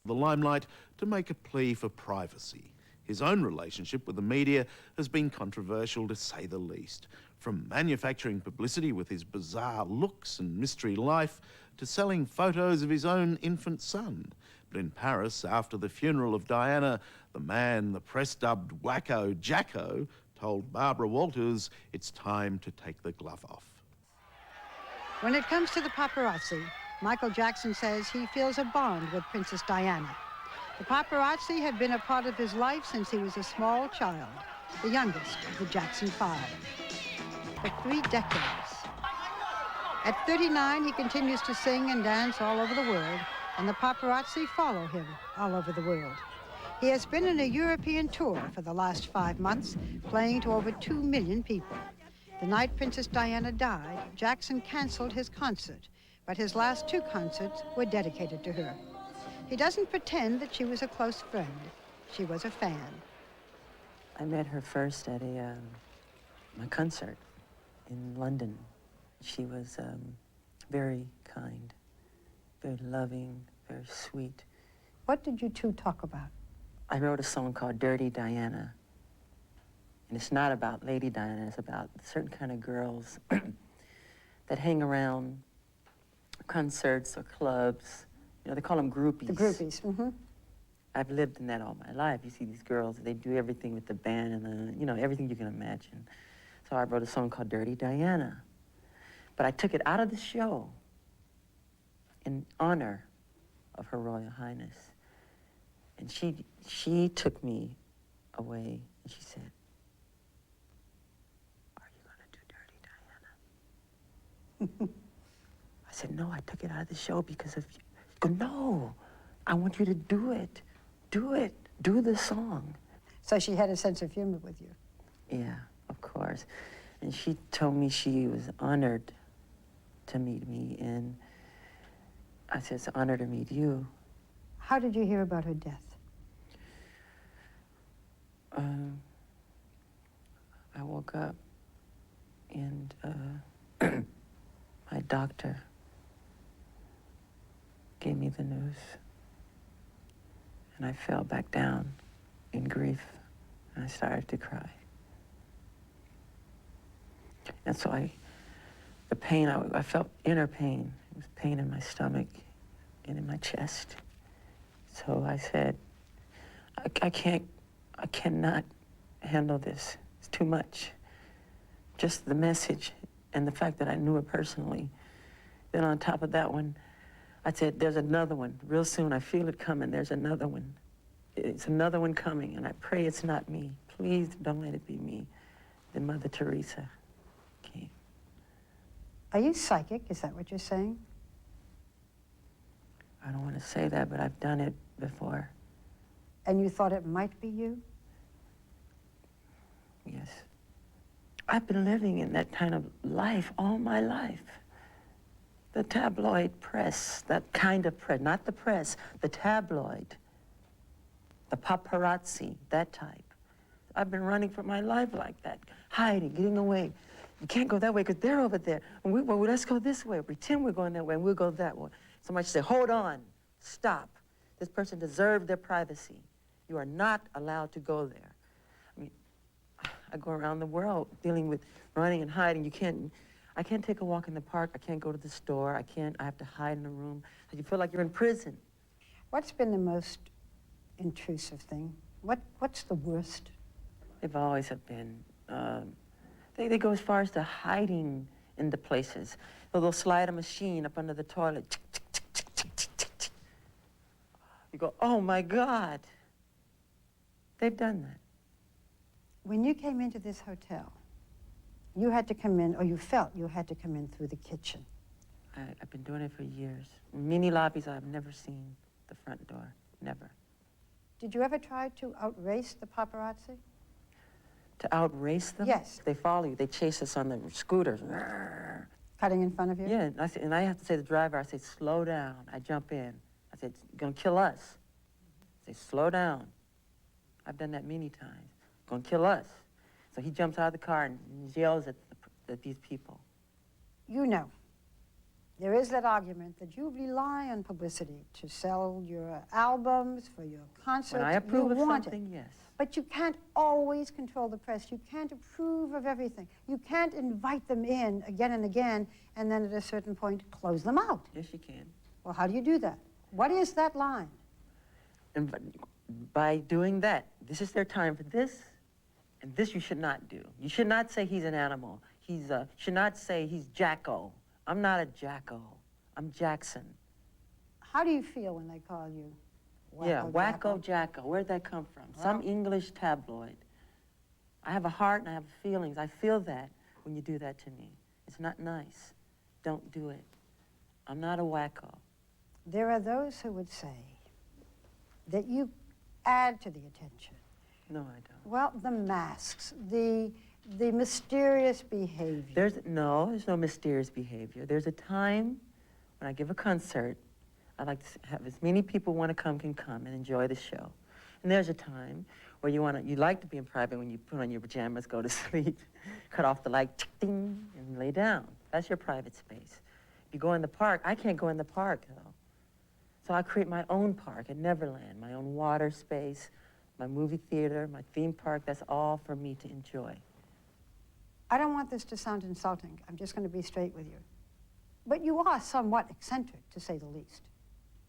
the limelight to make a plea for privacy. His own relationship with the media has been controversial, to say the least. From manufacturing publicity with his bizarre looks and mystery life to selling photos of his own infant son. But in Paris, after the funeral of Diana, the man the press dubbed Wacko Jacko told Barbara Walters it's time to take the glove off. When it comes to the paparazzi, Michael Jackson says he feels a bond with Princess Diana. The paparazzi have been a part of his life since he was a small child, the youngest of the Jackson Five. For 3 decades. At 39, he continues to sing and dance all over the world, and the paparazzi follow him all over the world. He has been on a European tour for the last 5 months, playing to over 2 million people. The night Princess Diana died, Jackson canceled his concert, but his last 2 concerts were dedicated to her. He doesn't pretend that she was a close friend. She was a fan. I met her first at my concert in London. She was very kind, very loving, very sweet. What did you two talk about? I wrote a song called Dirty Diana. And it's not about Lady Diana, it's about certain kind of girls that hang around concerts or clubs. You know, they call them groupies. The groupies, mm-hmm. I've lived in that all my life. You see these girls, they do everything with the band and the, you know, everything you can imagine. So I wrote a song called Dirty Diana. But I took it out of the show in honor of Her Royal Highness. And she took me away and she said, "Are you gonna do Dirty Diana?" I said, "No, I took it out of the show because of you." She goes, "No, I want you to do it. Do it. Do the song." So she had a sense of humor with you. Yeah, of course. And she told me she was honored to meet me, and I said, "It's an honor to meet you." How did you hear about her death? I woke up and my doctor gave me the news, and I fell back down in grief, and I started to cry. And so the pain, I felt inner pain. It was pain in my stomach and in my chest. So I said, I cannot handle this. It's too much. Just the message and the fact that I knew her personally. Then on top of that one, I said, there's another one. Real soon, I feel it coming. There's another one. It's another one coming, and I pray it's not me. Please don't let it be me. Then Mother Teresa came. Are you psychic? Is that what you're saying? I don't want to say that, but I've done it before. And you thought it might be you? Yes. I've been living in that kind of life all my life. The tabloid press, that kind of press, not the press, the tabloid, the paparazzi, that type. I've been running for my life like that, hiding, getting away. You can't go that way because they're over there. And well, let's go this way. Pretend we're going that way and we'll go that way. Somebody say, hold on, stop. This person deserves their privacy. You are not allowed to go there. I mean, I go around the world dealing with running and hiding. I can't take a walk in the park. I can't go to the store. I have to hide in a room. You feel like you're in prison. What's been the most intrusive thing? What's the worst? They've always have been. They go as far as to hiding in the places. They'll slide a machine up under the toilet. You go, oh my God. They've done that. When you came into this hotel, you had to come in, or you felt you had to come in through the kitchen. I've been doing it for years. Many lobbies, I've never seen the front door, never. Did you ever try to outrace the paparazzi? To outrace them? Yes. They follow you. They chase us on the scooters. Cutting in front of you? Yeah, and I have to say to the driver, I say, slow down. I jump in. I said, you're gonna kill us. I say, slow down. I've done that many times. Gonna kill us. So he jumps out of the car and yells at these people. You know There is that argument that you rely on publicity to sell your albums, for your concerts. When I approve of want something, it. yes. But you can't always control the press. You can't approve of everything. You can't invite them in again and again, and then at a certain point, close them out. Yes, you can. Well, how do you do that? What is that line? And by doing that, this is their time for this, and this you should not do. You should not say he's an animal. Should not say he's Jacko. I'm not a Jacko. I'm Jackson. How do you feel when they call you Wacko Jacko? Where'd that come from? Well, some English tabloid. I have a heart and I have feelings. I feel that when you do that to me. It's not nice. Don't do it. I'm not a wacko. There are those who would say that you add to the attention. No, I don't. Well, the masks, the mysterious behavior. There's no mysterious behavior. There's a time when I give a concert, I like to have as many people want to come can come and enjoy the show. And there's a time where you like to be in private when you put on your pajamas, go to sleep, cut off the light, ding, and lay down. That's your private space. If you go in the park, I can't go in the park though. So I create my own park at Neverland, my own water space, my movie theater, my theme park. That's all for me to enjoy. I don't want this to sound insulting. I'm just going to be straight with you. But you are somewhat eccentric, to say the least.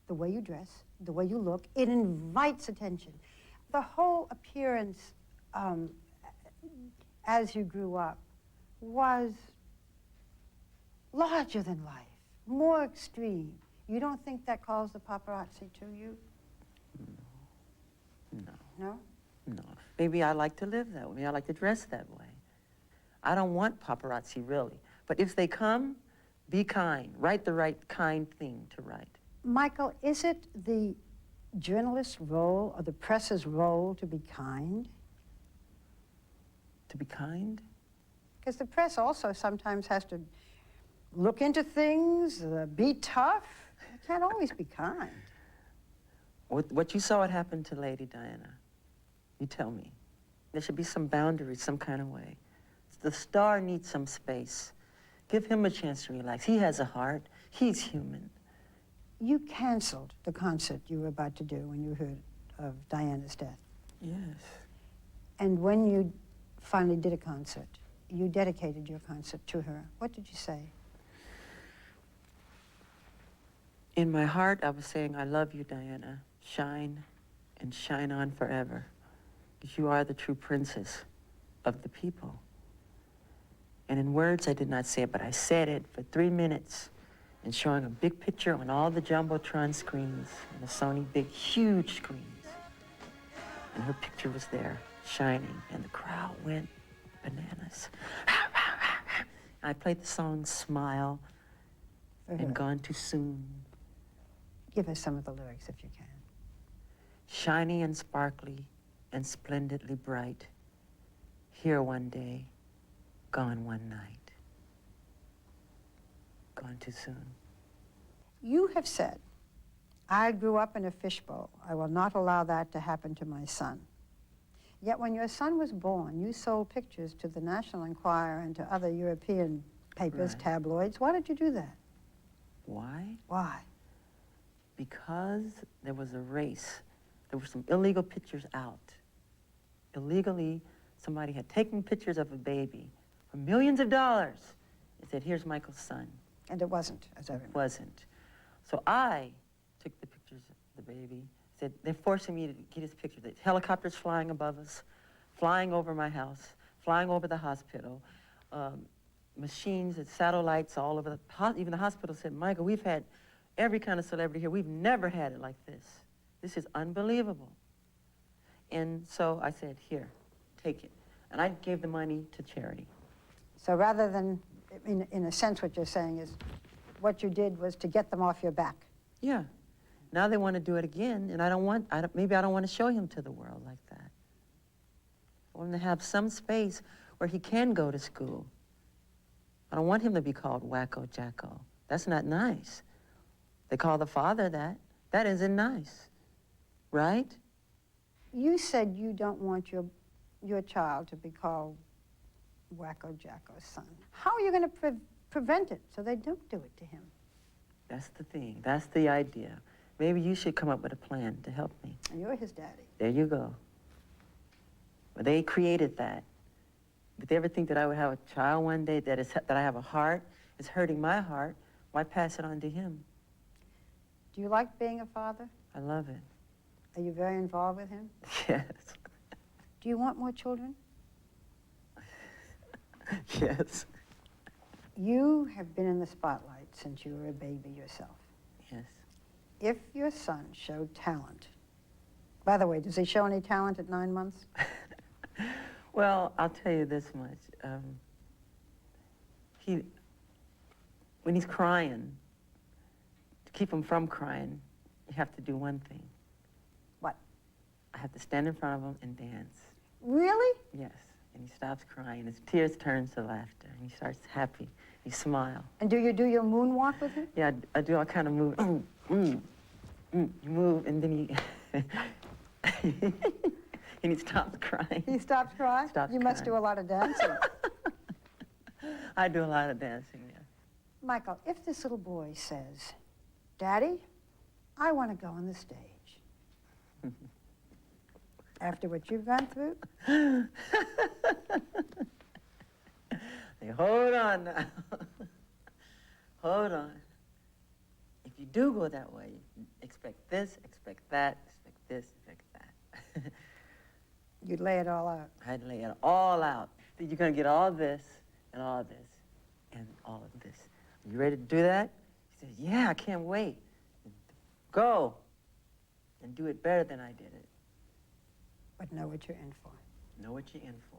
The way you dress, the way you look, it invites attention. The whole appearance as you grew up was larger than life, more extreme. You don't think that calls the paparazzi to you? No. No? No. Maybe I like to live that way. Maybe I like to dress that way. I don't want paparazzi, really. But if they come, be kind. Write the right kind thing to write. Michael, is it the journalist's role or the press's role to be kind? To be kind? Because the press also sometimes has to look into things, be tough. It can't always be kind. What you saw what happened to Lady Diana, you tell me. There should be some boundaries, some kind of way. The star needs some space. Give him a chance to relax. He has a heart. He's human. You canceled the concert you were about to do when you heard of Diana's death. Yes. And when you finally did a concert, you dedicated your concert to her. What did you say? In my heart, I was saying, I love you, Diana. Shine and shine on forever. Because you are the true princess of the people. And in words, I did not say it, but I said it for 3 minutes and showing a big picture on all the Jumbotron screens and the Sony big, huge screens. And her picture was there, shining, and the crowd went bananas. I played the song Smile and Gone Too Soon. Give us some of the lyrics if you can. Shiny and sparkly and splendidly bright, here one day, gone one night. Gone too soon. You have said, I grew up in a fishbowl. I will not allow that to happen to my son. Yet when your son was born, you sold pictures to the National Enquirer and to other European papers, Right. tabloids. Why did you do that? Why? Why? Because there was a race. There were some illegal pictures out. Illegally, somebody had taken pictures of a baby for millions of dollars and said, here's Michael's son. And it wasn't, as I remember. It wasn't. So I took the pictures of the baby, said, they're forcing me to get his picture. The helicopters flying above us, flying over my house, flying over the hospital, machines and satellites all over even the hospital said, Michael, we've had every kind of celebrity here. We've never had it like this. This is unbelievable. And so I said, here, take it. And I gave the money to charity. So rather than, in a sense, what you're saying is, what you did was to get them off your back. Yeah. Now they want to do it again, and maybe I don't want to show him to the world like that. I want him to have some space where he can go to school. I don't want him to be called Wacko Jacko. That's not nice. They call the father that. That isn't nice, right? You said you don't want your child to be called Wacko Jacko's son. How are you going to prevent it so they don't do it to him? That's the thing. That's the idea. Maybe you should come up with a plan to help me. And you're his daddy. There you go. Well, they created that. Did they ever think that I would have a child one day that I have a heart? It's hurting my heart. Why pass it on to him? Do you like being a father? I love it. Are you very involved with him? Yes. Do you want more children? Yes. You have been in the spotlight since you were a baby yourself. Yes. If your son showed talent, by the way, does he show any talent at 9 months? Well, I'll tell you this much. When he's crying, to keep him from crying, you have to do one thing. What? I have to stand in front of him and dance. Really? Yes. And he stops crying. His tears turn to laughter. And he starts happy. He smiles. And do you do your moonwalk with him? Yeah, I do all kind of move. You move, and then he... and he stops crying. He stops crying? Stops You must do crying. a lot of dancing. I do a lot of dancing, yeah. Michael, if this little boy says, Daddy, I want to go on the stage. After what you've gone through? Hey, hold on now. Hold on. If you do go that way, expect this, expect that, expect this, expect that. You'd lay it all out. I'd lay it all out. You're going to get all this, and all this, and all of this. You ready to do that? He says, yeah, I can't wait. Go. And do it better than I did it. But know what you're in for. Know what you're in for.